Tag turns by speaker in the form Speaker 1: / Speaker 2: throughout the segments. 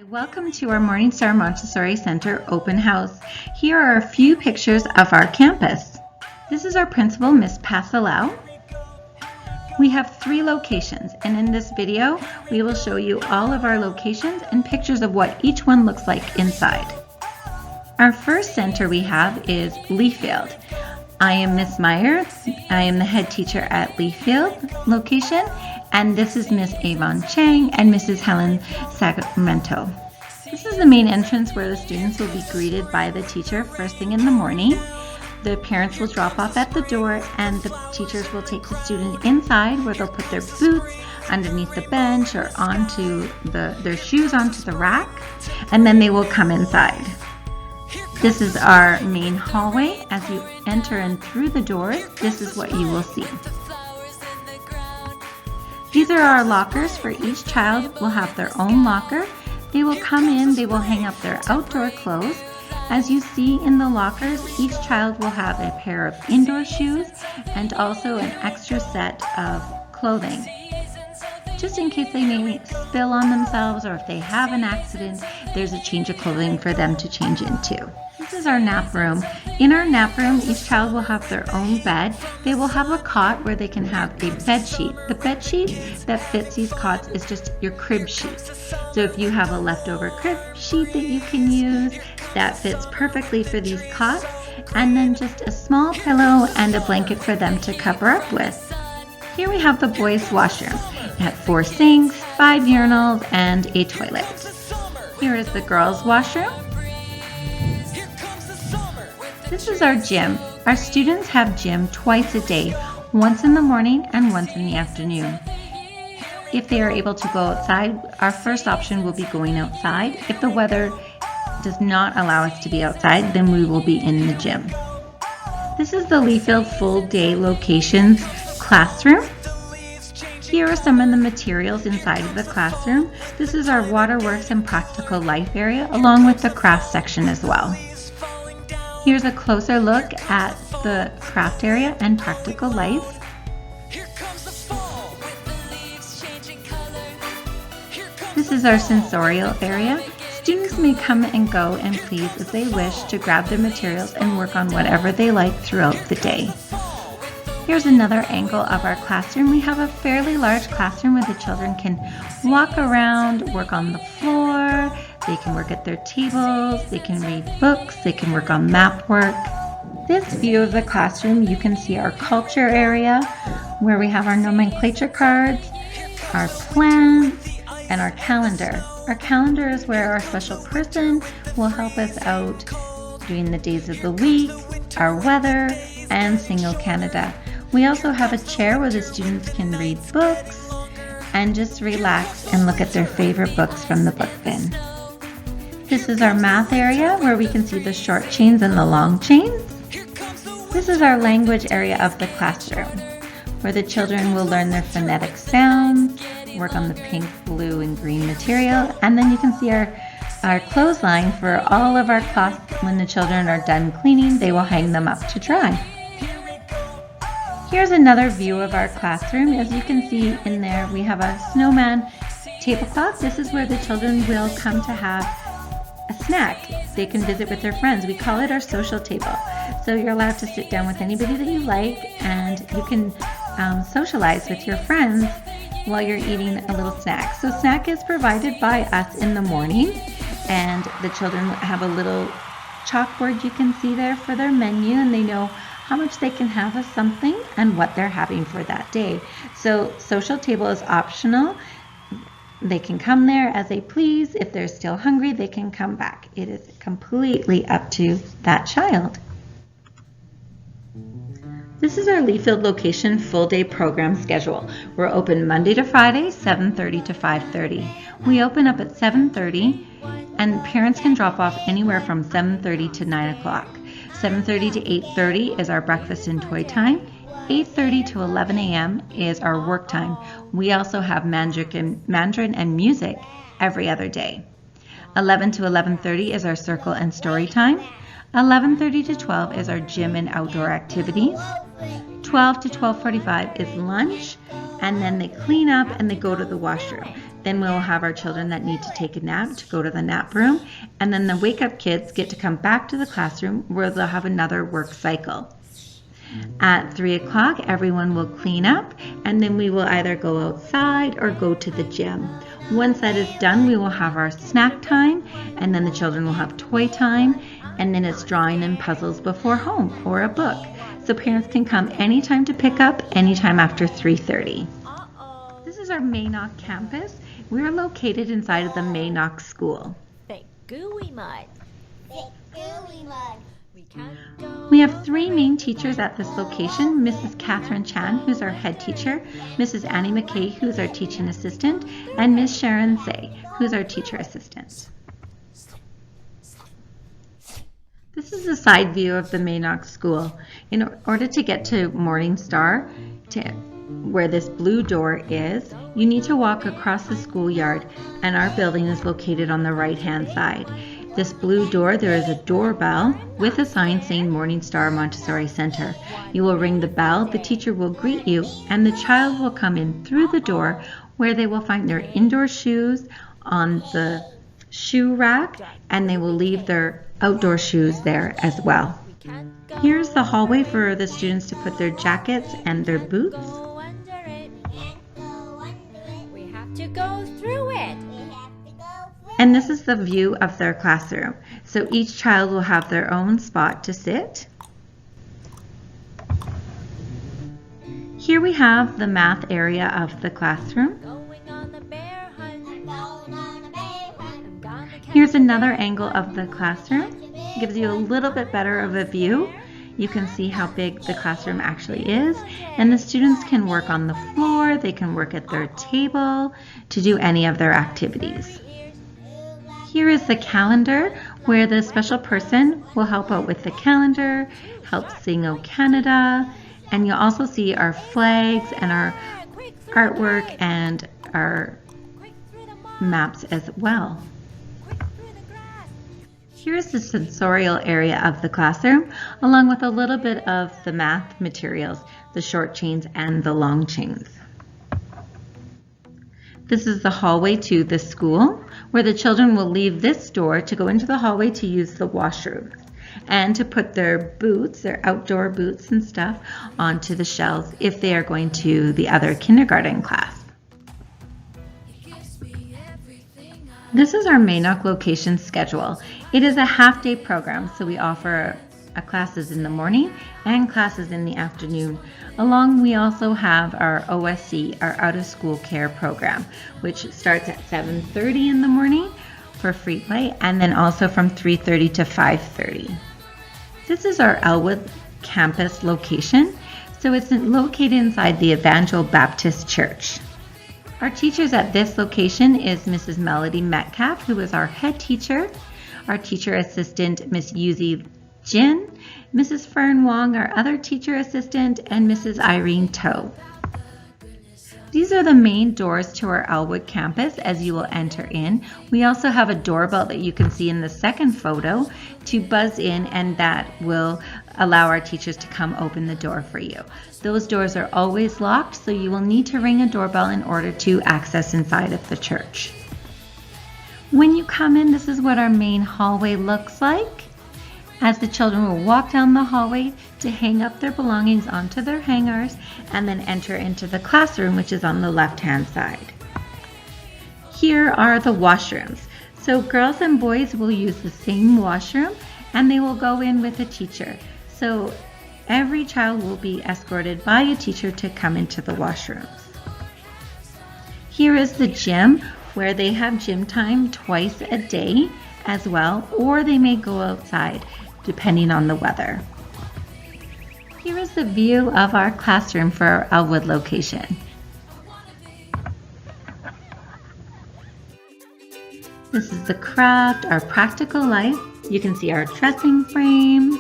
Speaker 1: Welcome to our Morningstar Montessori Center open house. Here are a few pictures of our campus. This is our principal, Miss Pasalau. We have 3 locations, and in this video, we will show you all of our locations and pictures of what each one looks like inside. Our first center we have is Leafield. I am Miss Myers. I am the head teacher at Leafield location, and this is Miss Avon Chang and Mrs. Helen Sacramento. This is the main entrance where the students will be greeted by the teacher first thing in the morning. The parents will drop off at the door and the teachers will take the student inside where they'll put their boots underneath the bench or onto their shoes onto the rack, and then they will come inside. This is our main hallway. As you enter in through the doors, this is what you will see. These are our lockers. For each child will have their own locker. They will come in, they will hang up their outdoor clothes. As you see in the lockers, each child will have a pair of indoor shoes and also an extra set of clothing, just in case they may spill on themselves or if they have an accident, there's a change of clothing for them to change into. This is our nap room. In our nap room, each child will have their own bed. They will have a cot where they can have a bed sheet. The bed sheet that fits these cots is just your crib sheet. So if you have a leftover crib sheet that you can use, that fits perfectly for these cots. And then just a small pillow and a blanket for them to cover up with. Here we have the boys' washroom. It has 4 sinks, 5 urinals, and a toilet. Here is the girls' washroom. This is our gym. Our students have gym twice a day, once in the morning and once in the afternoon. If they are able to go outside, our first option will be going outside. If the weather does not allow us to be outside, then we will be in the gym. This is the Leafield Full Day Locations classroom. Here are some of the materials inside of the classroom. This is our Waterworks and Practical Life area, along with the craft section as well. Here's a closer look at the craft area and Practical Life. This is our sensorial area. Students may come and go and please as they wish to grab their materials and work on whatever they like throughout the day. Here's another angle of our classroom. We have a fairly large classroom where the children can walk around, work on the floor, they can work at their tables, they can read books, they can work on map work. This view of the classroom, you can see our culture area where we have our nomenclature cards, our plants, and our calendar. Our calendar is where our special person will help us out during the days of the week, our weather, and Single Canada. We also have a chair where the students can read books and just relax and look at their favorite books from the book bin. This is our math area where we can see the short chains and the long chains. This is our language area of the classroom where the children will learn their phonetic sounds, work on the pink, blue, and green material, and then you can see our clothesline for all of our cloths. When the children are done cleaning, they will hang them up to dry. Here's another view of our classroom. As you can see in there, we have a snowman tablecloth. This is where the children will come to have a snack. They can visit with their friends. We call it our social table. So you're allowed to sit down with anybody that you like, and you can socialize with your friends while you're eating a little snack. So snack is provided by us in the morning, and the children have a little chalkboard you can see there for their menu, and they know how much they can have of something and what they're having for that day. So social table is optional. They can come there as they please. If they're still hungry, they can come back. It is completely up to that child. This is our Leafield location full day program schedule. We're open Monday to Friday, 7:30 to 5:30. We open up at 7:30 and parents can drop off anywhere from 7:30 to 9 o'clock. 7:30 to 8:30 is our breakfast and toy time. 8:30 to 11 a.m. is our work time. We also have Mandarin and music every other day. 11 to 11:30 is our circle and story time. 11:30 to 12 is our gym and outdoor activities. 12 to 12:45 is lunch, and then they clean up and they go to the washroom. Then we'll have our children that need to take a nap to go to the nap room. And then the wake up kids get to come back to the classroom where they'll have another work cycle. At 3 o'clock, everyone will clean up, and then we will either go outside or go to the gym. Once that is done, we will have our snack time, and then the children will have toy time, and then it's drawing and puzzles before home or a book. So parents can come anytime to pick up, anytime after 3:30. This is our Maynock campus. We're located inside of the Maynock School.
Speaker 2: Big gooey mud.
Speaker 1: We have 3 main teachers at this location, Mrs. Catherine Chan, who's our head teacher, Mrs. Annie McKay, who's our teaching assistant, and Ms. Sharon Say, who's our teacher assistant. This is a side view of the Maynock School. In order to get to Morning Star, where this blue door is, you need to walk across the schoolyard, and our building is located on the right-hand side. This blue door, there is a doorbell with a sign saying Morning Star Montessori Center. You will ring the bell, the teacher will greet you, and the child will come in through the door where they will find their indoor shoes on the shoe rack, and they will leave their outdoor shoes there as well. Here's the hallway for the students to put their jackets and their boots.
Speaker 2: We have to go through it.
Speaker 1: And this is the view of their classroom. So each child will have their own spot to sit. Here we have the math area of the classroom. Here's another angle of the classroom. It gives you a little bit better of a view. You can see how big the classroom actually is, and the students can work on the floor, they can work at their table to do any of their activities. Here is the calendar where the special person will help out with the calendar, help sing O Canada, and you'll also see our flags and our artwork and our maps as well. Here's the sensorial area of the classroom, along with a little bit of the math materials, the short chains and the long chains. This is the hallway to the school, where the children will leave this door to go into the hallway to use the washroom and to put their boots, their outdoor boots and stuff, onto the shelves if they are going to the other kindergarten class. This is our Maynock location schedule. It is a half-day program, so we offer classes in the morning and classes in the afternoon. We also have our OSC, our out-of-school care program, which starts at 7:30 in the morning for free play, and then also from 3:30 to 5:30. This is our Elwood campus location. So it's located inside the Evangel Baptist Church. Our teachers at this location is Mrs. Melody Metcalf, who is our head teacher, our teacher assistant, Miss Yuzi Jin, Mrs. Fern Wong, our other teacher assistant, and Mrs. Irene Toe. These are the main doors to our Elwood campus as you will enter in. We also have a doorbell that you can see in the second photo to buzz in, and that will allow our teachers to come open the door for you. Those doors are always locked, so you will need to ring a doorbell in order to access inside of the church. When you come in, this is what our main hallway looks like, as the children will walk down the hallway to hang up their belongings onto their hangers and then enter into the classroom, which is on the left-hand side. Here are the washrooms. So girls and boys will use the same washroom, and they will go in with a teacher. So every child will be escorted by a teacher to come into the washrooms. Here is the gym, where they have gym time twice a day as well, or they may go outside depending on the weather. Here is the view of our classroom for our Elwood location. This is the craft, our practical life. You can see our dressing frames.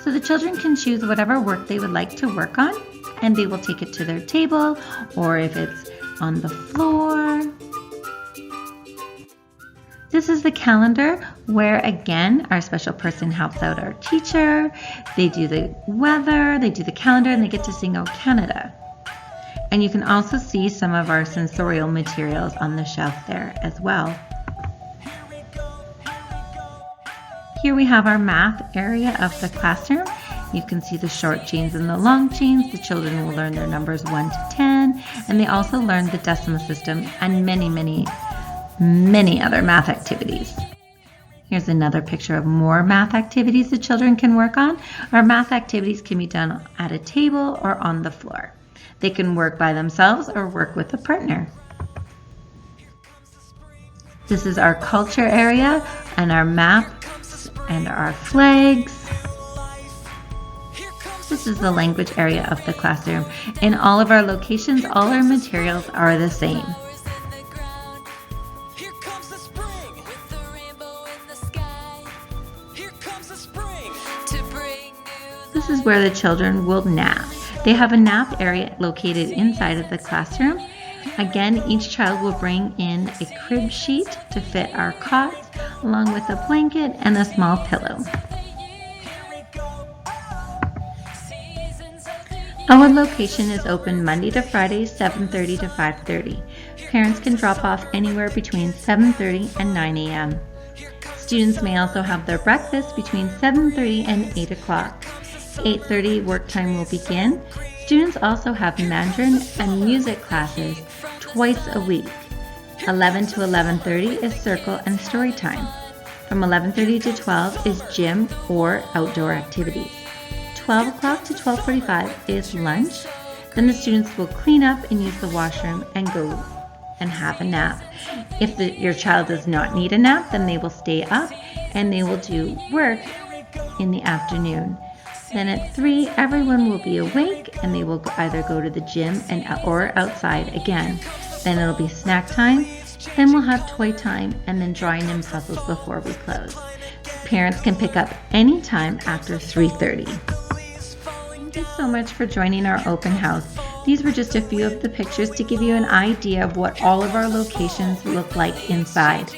Speaker 1: So the children can choose whatever work they would like to work on, and they will take it to their table, or if it's on the floor. This is the calendar where, again, our special person helps out our teacher. They do the weather, they do the calendar, and they get to sing O Canada. And you can also see some of our sensorial materials on the shelf there as well. Here we have our math area of the classroom. You can see the short chains and the long chains. The children will learn their numbers 1 to 10, and they also learn the decimal system and many other math activities. Here's another picture of more math activities the children can work on. Our math activities can be done at a table or on the floor. They can work by themselves or work with a partner. This is our culture area and our maps and our flags. This is the language area of the classroom. In all of our locations, all our materials are the same. This is where the children will nap. They have a nap area located inside of the classroom. Again, each child will bring in a crib sheet to fit our cots, along with a blanket and a small pillow. Our location is open Monday to Friday, 7:30 to 5:30. Parents can drop off anywhere between 7:30 and 9 a.m. Students may also have their breakfast between 7:30 and 8 o'clock. 8:30 work time will begin. Students also have Mandarin and music classes twice a week. 11 to 11:30 is circle and story time. From 11:30 to 12 is gym or outdoor activities. 12 o'clock to 12:45 is lunch. Then the students will clean up and use the washroom and go and have a nap. If your child does not need a nap, then they will stay up and they will do work in the afternoon. Then at 3, everyone will be awake and they will either go to the gym or outside again. Then it'll be snack time. Then we'll have toy time and then drawing and puzzles before we close. Parents can pick up any time after 3:30. Thank you so much for joining our open house. These were just a few of the pictures to give you an idea of what all of our locations look like inside.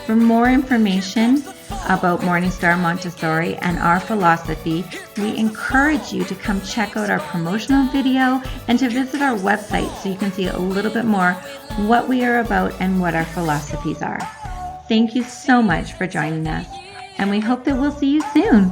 Speaker 1: For more information about Morningstar Montessori and our philosophy, we encourage you to come check out our promotional video and to visit our website so you can see a little bit more what we are about and what our philosophies are. Thank you so much for joining us, and we hope that we'll see you soon.